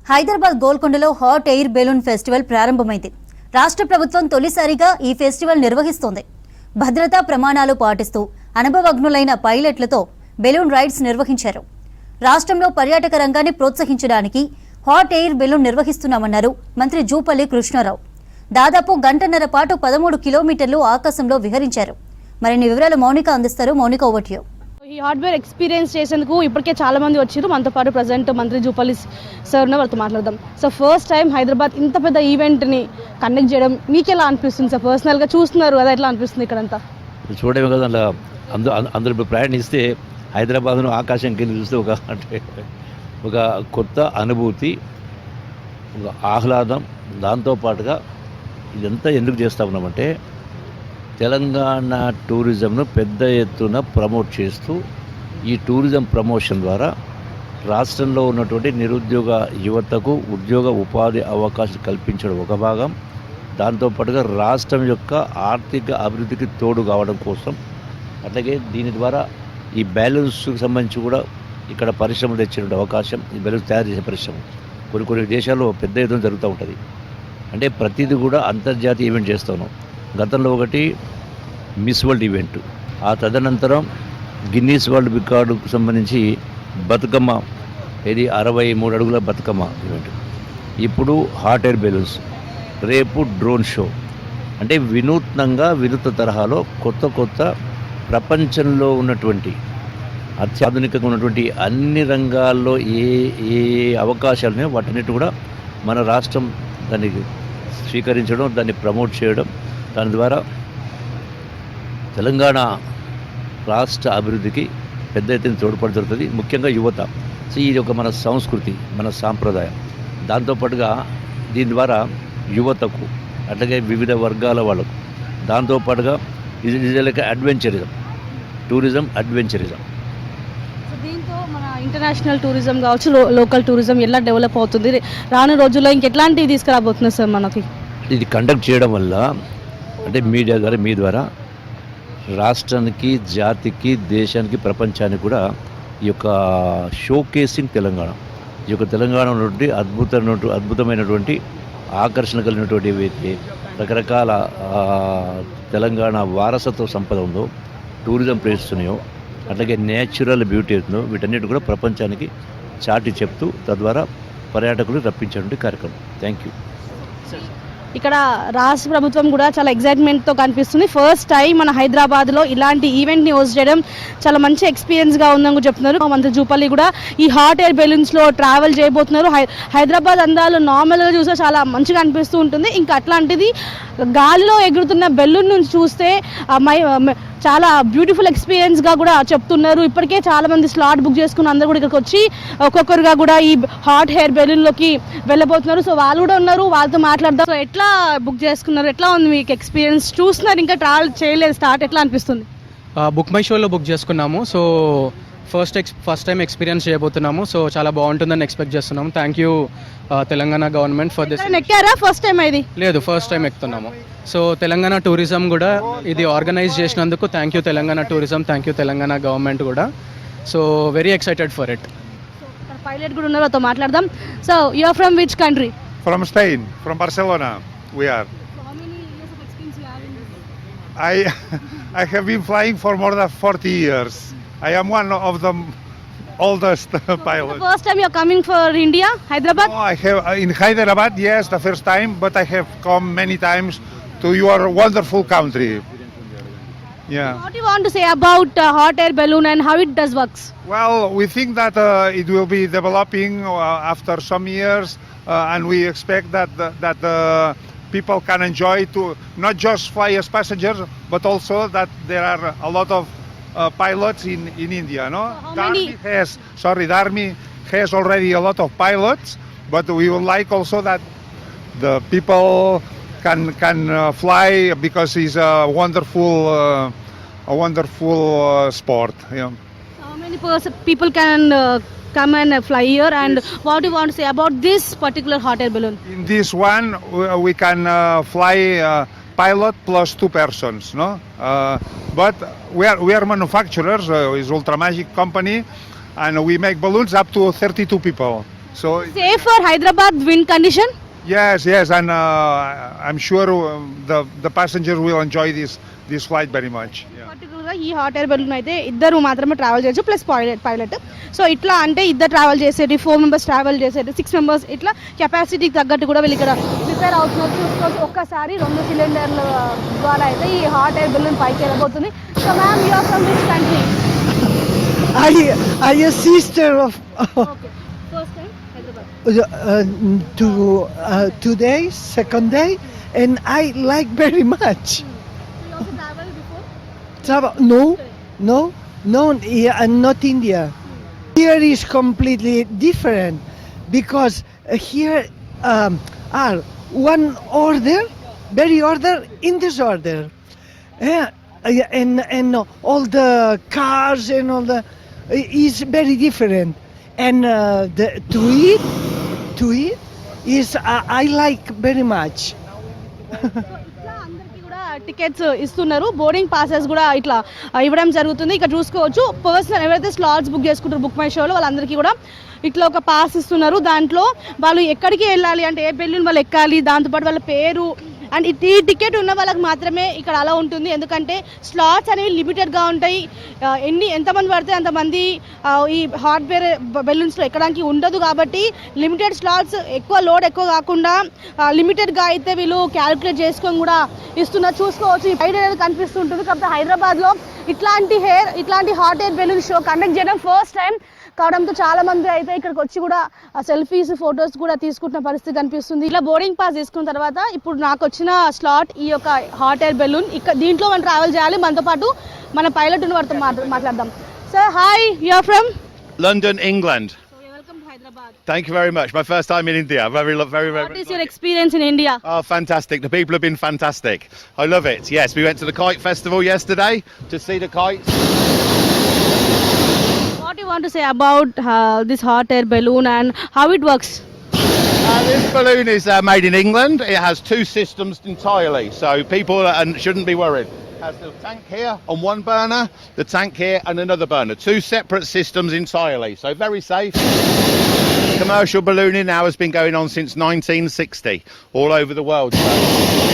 హైదరాబాద్ గోల్కొండలో hot air balloon festival ప్రారంభమైంది. రాష్ట్ర ప్రభుత్వం తొలిసారిగా ఈ ఫెస్టివల్ నిర్వహిస్తోంది. భద్రతా ప్రమాణాలు పాటిస్తూ అనుభవజ్ఞులైన పైలట్లతో బెలూన్ రైడ్స్ నిర్వహించారు. రాష్ట్రంలో పర్యాటక రంగాన్ని ప్రోత్సహించడానికి హాట్ ఎయిర్ బెలూన్ నిర్వహిస్తున్నామన్నారు మంత్రి జూపల్లి కృష్ణారావు. దాదాపు గంటన్నర పాటు 13 కిలోమీటర్లు ఆకాశంలో విహరించారు. మరిన్ని వివరాలు మౌనిక అందిస్తారు. Mounika, over to you. ఈ హార్డ్వేర్ ఎక్స్పీరియన్స్ చేసేందుకు ఇప్పటికే చాలా మంది వచ్చారు. మనతో పాటు ప్రజెంట్ మంత్రి జూపల్లి సార్ వాళ్ళతో మాట్లాడదాం. సో ఫస్ట్ టైం హైదరాబాద్ ఇంత పెద్ద ఈవెంట్ని కండక్ట్ చేయడం మీకు ఎలా అనిపిస్తుంది సార్? పర్సనల్గా చూస్తున్నారు కదా, ఎట్లా అనిపిస్తుంది ఇక్కడంతా చూడమే కదా? అందరూ ప్రయాణిస్తే హైదరాబాద్ను ఆకాశం కింద చూస్తే ఒక కొత్త అనుభూతి, ఒక ఆహ్లాదం. దాంతోపాటుగా ఇదంతా ఎందుకు చేస్తూ ఉన్నామంటే తెలంగాణ టూరిజంను పెద్ద ఎత్తున ప్రమోట్ చేస్తూ ఈ టూరిజం ప్రమోషన్ ద్వారా రాష్ట్రంలో ఉన్నటువంటి నిరుద్యోగ యువతకు ఉద్యోగ ఉపాధి అవకాశం కల్పించడం ఒక భాగం. దాంతోపాటుగా రాష్ట్రం యొక్క ఆర్థిక అభివృద్ధికి తోడు కావడం కోసం, అట్లాగే దీని ద్వారా ఈ బ్యాలెన్స్కి సంబంధించి కూడా ఇక్కడ పరిశ్రమలు తెచ్చే అవకాశం, ఈ బ్యాలెన్స్ తయారు చేసే పరిశ్రమ కొన్ని దేశాల్లో పెద్ద ఎత్తున జరుగుతూ ఉంటుంది. అంటే ప్రతిదీ కూడా అంతర్జాతీయ ఈవెంట్ చేస్తున్నాం. గతంలో ఒకటి మిస్ వరల్డ్ ఈవెంట్, ఆ తదనంతరం గిన్నీస్ వరల్డ్ రికార్డుకు సంబంధించి బతుకమ్మ, ఇది 63 అడుగుల బతుకమ్మ ఈవెంట్. ఇప్పుడు హాట్ ఎయిర్ బెలూన్స్, రేపు డ్రోన్ షో. అంటే వినూత్నంగా వినూత్న తరహాలో కొత్త ప్రపంచంలో ఉన్నటువంటి అత్యాధునికంగా ఉన్నటువంటి అన్ని రంగాల్లో ఏ అవకాశాలున్నాయో వాటన్నిటి కూడా మన రాష్ట్రం దాన్ని స్వీకరించడం, దాన్ని ప్రమోట్ చేయడం, దాని ద్వారా తెలంగాణ రాష్ట్ర అభివృద్ధికి పెద్ద ఎత్తున తోడ్పాటు జరుగుతుంది. ముఖ్యంగా యువత. సో ఇది ఒక మన సంస్కృతి, మన సాంప్రదాయం. దాంతోపాటుగా దీని ద్వారా యువతకు, అట్లాగే వివిధ వర్గాల వాళ్ళకు, దాంతోపాటుగా ఇది లైక్ అడ్వెంచరిజం, టూరిజం అడ్వెంచరిజం. దీంతో మన ఇంటర్నేషనల్ టూరిజం కావచ్చు, లోకల్ టూరిజం ఎలా డెవలప్ అవుతుంది, రాను రోజుల్లో ఇంకెట్లాంటివి తీసుకురాబోతున్నారు సార్ మనకి? ఇది కండక్ట్ చేయడం వల్ల అంటే మీడియా ద్వారా, మీ ద్వారా రాష్ట్రానికి, జాతికి, దేశానికి, ప్రపంచానికి కూడా ఈ యొక్క షోకేసింగ్ తెలంగాణ, ఈ యొక్క తెలంగాణ నుండి అద్భుతమైనటువంటి ఆకర్షణ కలిగినటువంటి ఏవైతే రకరకాల తెలంగాణ వారసత్వ సంపద ఉందో, టూరిజం ప్లేసెస్ ఉన్నాయో, అట్లాగే నేచురల్ బ్యూటీ ఉందో, వీటన్నిటి కూడా ప్రపంచానికి చాటి చెప్తూ తద్వారా పర్యాటకులు రప్పించేటువంటి కార్యక్రమం. Thank you. ఇక్కడ రాష్ట్ర ప్రభుత్వం కూడా చాలా ఎగ్జైట్మెంట్తో కనిపిస్తుంది. ఫస్ట్ టైం మన హైదరాబాద్లో ఇలాంటి ఈవెంట్ని హోస్ట్ చేయడం చాలా మంచి ఎక్స్పీరియన్స్గా ఉందని కూడా చెప్తున్నారు. మంత్రి జూపల్లి కూడా ఈ హాట్ ఎయిర్ బెలూన్స్లో ట్రావెల్ చేయబోతున్నారు. హైదరాబాద్ అందాలు నార్మల్గా చూస్తే చాలా మంచిగా అనిపిస్తూ ఉంటుంది. ఇంకా అట్లాంటిది గాలిలో ఎగురుతున్న బెలూన్ నుంచి చూస్తే చాలా బ్యూటిఫుల్ ఎక్స్పీరియన్స్గా కూడా చెప్తున్నారు. ఇప్పటికే చాలామంది స్లాట్ బుక్ చేసుకుని అందరూ కూడా ఇక్కడికి వచ్చి ఒక్కొక్కరుగా కూడా ఈ హాట్ ఎయిర్ బెలూన్లోకి వెళ్ళబోతున్నారు. సో వాళ్ళు కూడా ఉన్నారు, వాళ్ళతో మాట్లాడదాం. సో ఎట్లా బుక్ చేసుకున్నారు, ఎట్లా ఉంది మీకు ఎక్స్పీరియన్స్? చూస్తున్నారు, ఇంకా ట్రావెల్ చేయలేదు, స్టార్ట్ ఎట్లా అనిపిస్తుంది? బుక్ మై షోలో బుక్ చేసుకున్నాము. సో ఫస్ట్ టైం ఎక్స్పీరియన్స్ చేయబోతున్నాము. సో చాలా బాగుంటుందని ఎక్స్పెక్ట్ చేస్తున్నాము. Thank you Telangana government for this. ఎక్కారా ఫస్ట్ టైం? ఇది లేదు, ఫస్ట్ టైం ఎక్కుతున్నాము. సో తెలంగాణ టూరిజం కూడా ఇది ఆర్గనైజ్ చేసినందుకు thank you Telangana tourism, thank you Telangana government కూడా. So very excited for it. Pilot కూడా ఉన్నారు, మాట్లాడదాం. So you are from which country? From Spain, from Barcelona, we are. So how many years of experience you have in this? I have been flying for more than 40 years. I am one of the oldest pilots. The first time you are coming for India, Hyderabad? No, I have in Hyderabad, yes, the first time, but I have come many times to your wonderful country. Yeah. What do you want to say about hot air balloon and how it does works? Well, we think that it will be developing after some years. And we expect that people can enjoy to not just fly as passengers, but also that there are a lot of pilots in India. No, The Army has already a lot of pilots, but we would like also that the people can fly because it's a wonderful sport. Yeah. How many people can come and fly here, and what do you want to say about this particular hot air balloon? In this one, we can fly pilot plus 2 persons, no? But we are manufacturers. It's Ultramagic company, and we make balloons up to 32 people. So safe for Hyderabad wind condition. yes, and I'm sure the passengers will enjoy this flight very much. Yeah. పర్టికులర్గా ఈ hot air balloon అయితే ఇద్దరు మాత్రమే travel చేయొచ్చు plus pilot. So ఇట్లా అంటే ఇద్దరు travel చేసేది, 4 మెంబర్స్ ట్రావెల్ చేసేది, 6 మెంబర్స్ ఇట్లా కెపాసిటీకి తగ్గట్టు కూడా వీళ్ళు ఇక్కడ ప్రిపేర్ అవుతున్నారు. చూసుకోవచ్చు ఒక్కసారి 2 సిలిండర్ల ద్వారా అయితే ఈ హాట్ ఎయిర్ బెలూన్ పైకి వెళ్ళబోతుంది. So ma'am you are from which country? I a sister of okay, first time Hyderabad. today, second day, and I like very much. You also travel before? Travel? No, yeah, not India. Here is completely different because here are one order, very order in disorder. Yeah, and all the cars and all the is very different. And to eat is I like very much. ఇట్లా అందరికీ కూడా tickets ఇస్తున్నారు. Boarding passes కూడా ఇట్లా ఇవ్వడం జరుగుతుంది. ఇక్కడ చూసుకోవచ్చు పర్సనల్ ఎవరైతే స్లాట్స్ బుక్ చేసుకుంటారు బుక్ మై షోలో వాళ్ళందరికీ కూడా ఇట్లా ఒక పాస్ ఇస్తున్నారు. దాంట్లో వాళ్ళు ఎక్కడికి వెళ్ళాలి అంటే ఏ బెలూన్ వాళ్ళు ఎక్కాలి, దాంతోపాటు వాళ్ళ పేరు అండ్ ఈ టికెట్ ఉన్న వాళ్ళకి మాత్రమే ఇక్కడ అలా ఉంటుంది. ఎందుకంటే స్లాట్స్ అనేవి లిమిటెడ్గా ఉంటాయి. ఎంతమంది పడితే అంతమంది ఈ హాట్ ఎయిర్ బెలూన్స్లో ఎక్కడానికి ఉండదు. కాబట్టి లిమిటెడ్ స్లాట్స్, ఎక్కువ లోడ్ ఎక్కువ కాకుండా లిమిటెడ్గా అయితే వీళ్ళు క్యాలిక్యులేట్ చేసుకొని కూడా ఇస్తున్నారు. చూసుకోవచ్చు ఈ సైడ్ అనేది కనిపిస్తుంటుంది. కాకపోతే హైదరాబాద్లో ఇట్లాంటి hot air balloon show conduct చేయడం ఫస్ట్ టైం కావడంతో చాలా మంది అయితే ఇక్కడికి వచ్చి కూడా సెల్ఫీస్, ఫొటోస్ కూడా తీసుకుంటున్న పరిస్థితి కనిపిస్తుంది. ఇలా బోర్డింగ్ పాస్ తీసుకున్న తర్వాత ఇప్పుడు నాకు వచ్చిన స్లాట్ ఈ యొక్క హాట్ ఎయిర్ బెలూన్. దీంట్లో మనం ట్రావెల్ చేయాలి. మనతో పాటు మన పైలట్ ఉన్న వారితో మాట్లాడదాం. Sir hi, you are from London, England. Welcome to Hyderabad. Thank you very much. My first time in India. Very. What is your experience in India? Oh, fantastic. The people have been fantastic. I love it. Yes, we went to the Kite Festival yesterday to see the kites. What do you want to say about this hot air balloon and how it works? This balloon is made in England. It has 2 systems entirely, so people shouldn't be worried. It has the tank here on one burner, the tank here and another burner. 2 separate systems entirely, so very safe. Commercial ballooning now has been going on since 1960 all over the world. So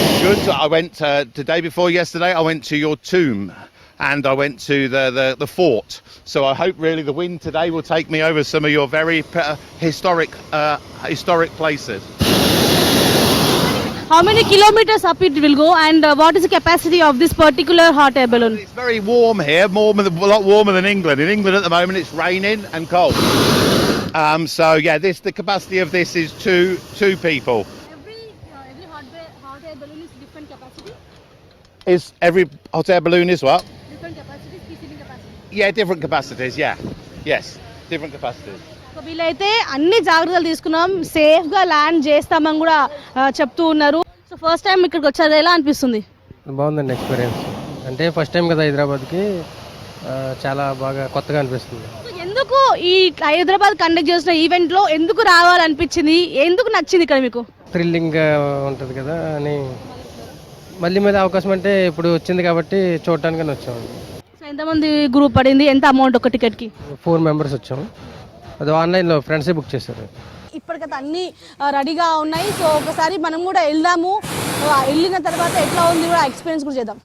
it's good. I went the day before yesterday. I went to your tomb and I went to the fort. So I hope really the wind today will take me over some of your very historic places. How many kilometers up it will go and what is the capacity of this particular hot air balloon? It's very warm here, a lot warmer than England. In England at the moment it's raining and cold. So yeah, the capacity of this is two people. Every hot air balloon is different capacity? Is every hot air balloon is what? Different capacities, seating capacity. Yeah, different capacities, yeah. Yes, different capacities. So వీళ్ళైతే అన్ని జాగ్రత్తలు తీసుకున్నాం, సేఫ్గా land చేస్తామని కూడా చెప్తూ ఉన్నారు. So first time ఇక్కడికి వచ్చారు, ఎలా అనిపిస్తుంది? బాగుందండి ఎక్స్పీరియన్స్. అంటే ఫస్ట్ టైం కదా హైదరాబాద్కి, చాలా బాగా కొత్తగా అనిపిస్తుంది. సో ఎందుకు ఈ హైదరాబాద్ కండక్ట్ చేసిన ఈవెంట్లో ఎందుకు రావాలనిపించింది, ఎందుకు నచ్చింది ఇక్కడ మీకు? థ్రిల్లింగ్గా ఉంటుంది కదా అని మళ్ళీ అవకాశం అంటే ఇప్పుడు వచ్చింది కాబట్టి చూడటానికి వచ్చాము. సో ఎంతమంది గ్రూప్ పడింది, ఎంత అమౌంట్ ఒక టికెట్కి? 4 మెంబర్స్ వచ్చాము. అది ఆన్లైన్లో ఫ్రెండ్సే బుక్ చేశారు. ఇప్పటికైతే అన్నీ రెడీగా ఉన్నాయి. సో ఒకసారి మనం కూడా వెళ్దాము, వెళ్ళిన తర్వాత ఎట్లా ఉంది కూడా ఎక్స్పీరియన్స్ కూడా చేద్దాం.